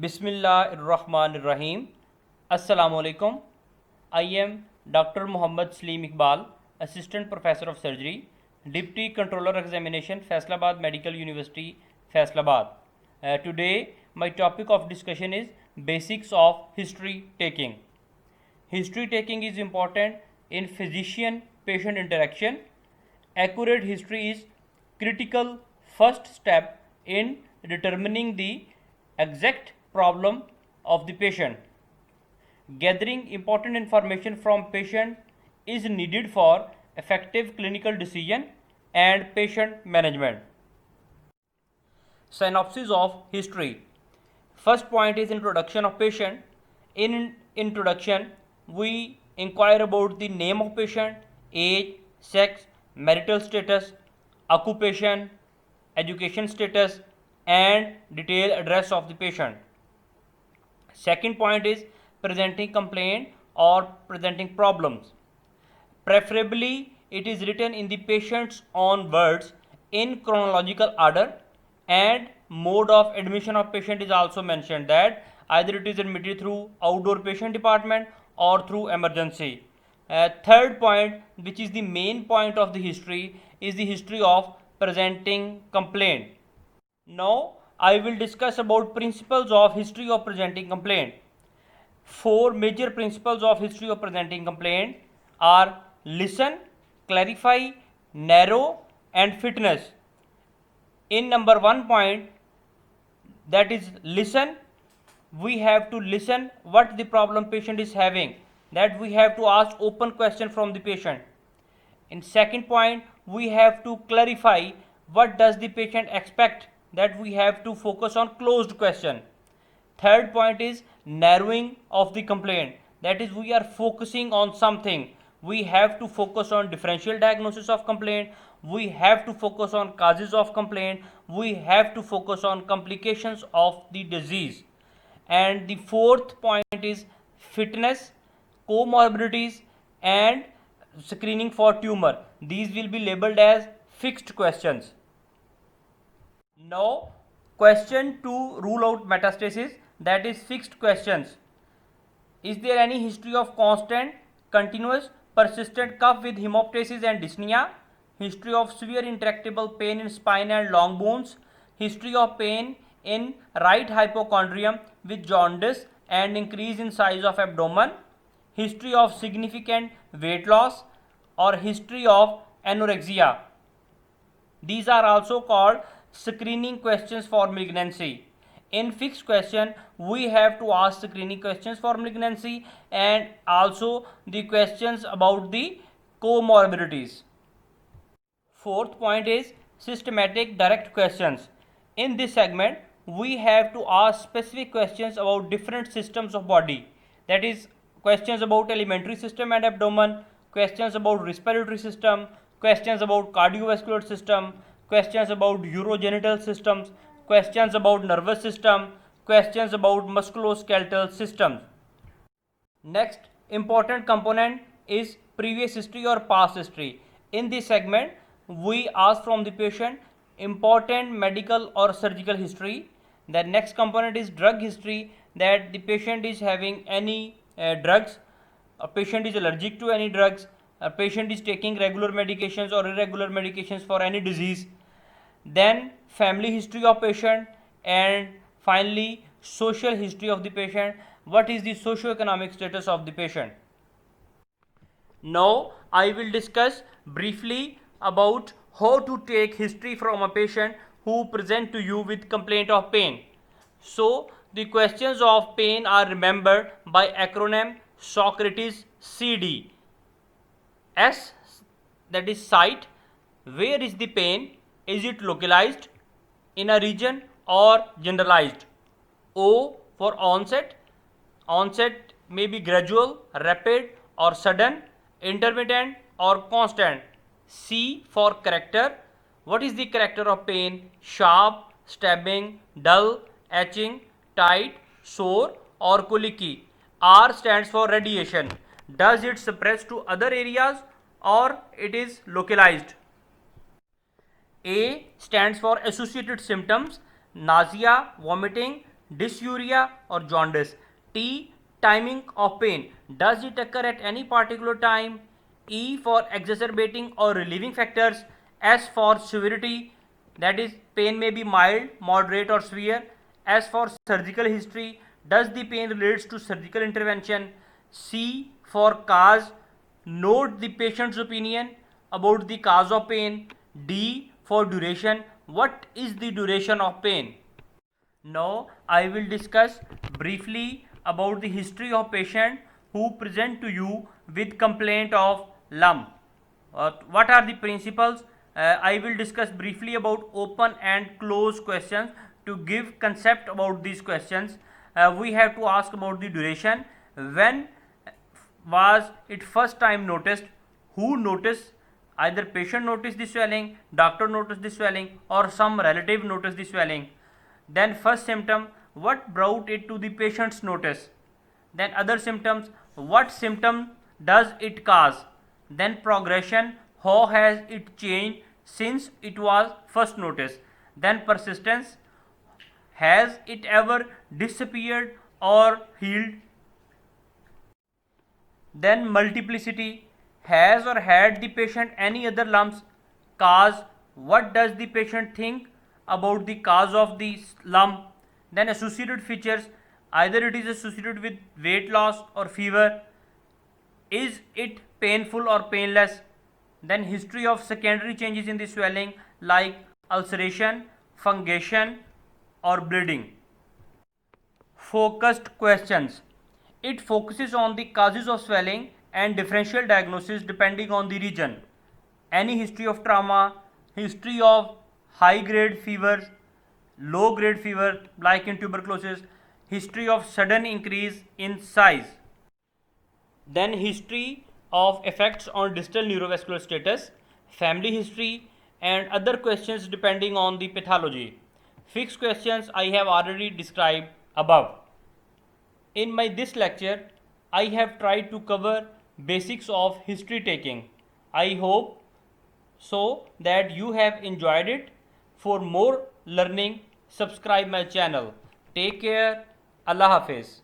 Bismillahirrahmanirrahim. Assalamualaikum. I am Dr. Muhammad Salim Iqbal, Assistant Professor of Surgery, Deputy Controller Examination, Faisalabad Medical University, Faisalabad. Today, my topic of discussion is basics of history taking. History taking is important in physician-patient interaction. Accurate history is critical first step in determining the exact problem of the patient. Gathering important information from patient is needed for effective clinical decision and patient management. Synopsis of history. First point is introduction of patient. In introduction, we inquire about the name of patient, age, sex, marital status, occupation, education status, and detailed address of the patient. Second point is presenting complaint or presenting problems. Preferably, it is written in the patient's own words in chronological order, and mode of admission of patient is also mentioned, that either it is admitted through outdoor patient department or through emergency. Third point, which is the main point of the history, is the history of presenting complaint. Now I will discuss about principles of history of presenting complaint. Four major principles of history of presenting complaint are listen, clarify, narrow, and fitness. In number 1 point, that is listen, we have to listen what the problem patient is having, that we have to ask open question from the patient. In second point, we have to clarify what does the patient expect, that we have to focus on closed question. Third point is narrowing of the complaint, that is we are focusing on something. We have to focus on differential diagnosis of complaint, we have to focus on causes of complaint, we have to focus on complications of the disease. And the fourth point is fitness, comorbidities, and screening for tumor. These will be labeled as fixed questions. Now, question to rule out metastasis, that is fixed questions. Is there any history of constant, continuous, persistent cough with hemoptysis and dyspnea? History of severe intractable pain in spine and long bones? History of pain in right hypochondrium with jaundice and increase in size of abdomen? History of significant weight loss, or history of anorexia? These are also called screening questions for malignancy. In fixed question, we have to ask screening questions for malignancy and also the questions about the comorbidities. Fourth point is systematic direct questions. In this segment, we have to ask specific questions about different systems of body, that is questions about alimentary system and abdomen, questions about respiratory system, questions about cardiovascular system, questions about urogenital systems, questions about nervous system, questions about musculoskeletal systems. Next important component is previous history or past history. In this segment, we ask from the patient important medical or surgical history. The next component is drug history, that the patient is having any drugs, a patient is allergic to any drugs, a patient is taking regular medications or irregular medications for any disease. Then family history of patient, and finally social history of the patient, what is the socio-economic status of the patient. Now I will discuss briefly about how to take history from a patient who present to you with complaint of pain. So the questions of pain are remembered by acronym Socrates CD. S, that is site, where is the pain, is it localized in a region or generalized? O for onset, onset may be gradual, rapid or sudden, intermittent or constant. C for character, what is the character of pain, sharp, stabbing, dull, etching, tight, sore or colicky. R stands for radiation, does it suppress to other areas or it is localized. A stands for associated symptoms, nausea, vomiting, dysuria or jaundice. T, timing of pain. Does it occur at any particular time? E, for exacerbating or relieving factors. S, for severity, that is pain may be mild, moderate or severe. S, for surgical history, does the pain relates to surgical intervention. C, for cause, note the patient's opinion about the cause of pain. D, for duration, what is the duration of pain. Now I will discuss briefly about the history of patient who present to you with complaint of lump. What are the principles? I will discuss briefly about open and closed questions. To give concept about these questions, we have to ask about the duration. When was it first time noticed? Who noticed? Either patient noticed the swelling, doctor noticed the swelling, or some relative noticed the swelling. Then first symptom, what brought it to the patient's notice. Then other symptoms, what symptom does it cause. Then progression, how has it changed since it was first noticed. Then persistence, has it ever disappeared or healed. Then multiplicity, has or had the patient any other lumps. Cause, what does the patient think about the cause of the lump. Then associated features, either it is associated with weight loss or fever. Is it painful or painless. Then history of secondary changes in the swelling like ulceration, fungation or bleeding. Focused questions. It focuses on the causes of swelling and differential diagnosis depending on the region. Any history of trauma, history of high grade fevers, low grade fever like in tuberculosis, history of sudden increase in size. Then history of effects on distal neurovascular status, family history and other questions depending on the pathology. Fixed questions I have already described above. In this lecture, I have tried to cover basics of history taking. I hope so that you have enjoyed it. For more learning, subscribe my channel. Take care. Allah Hafiz.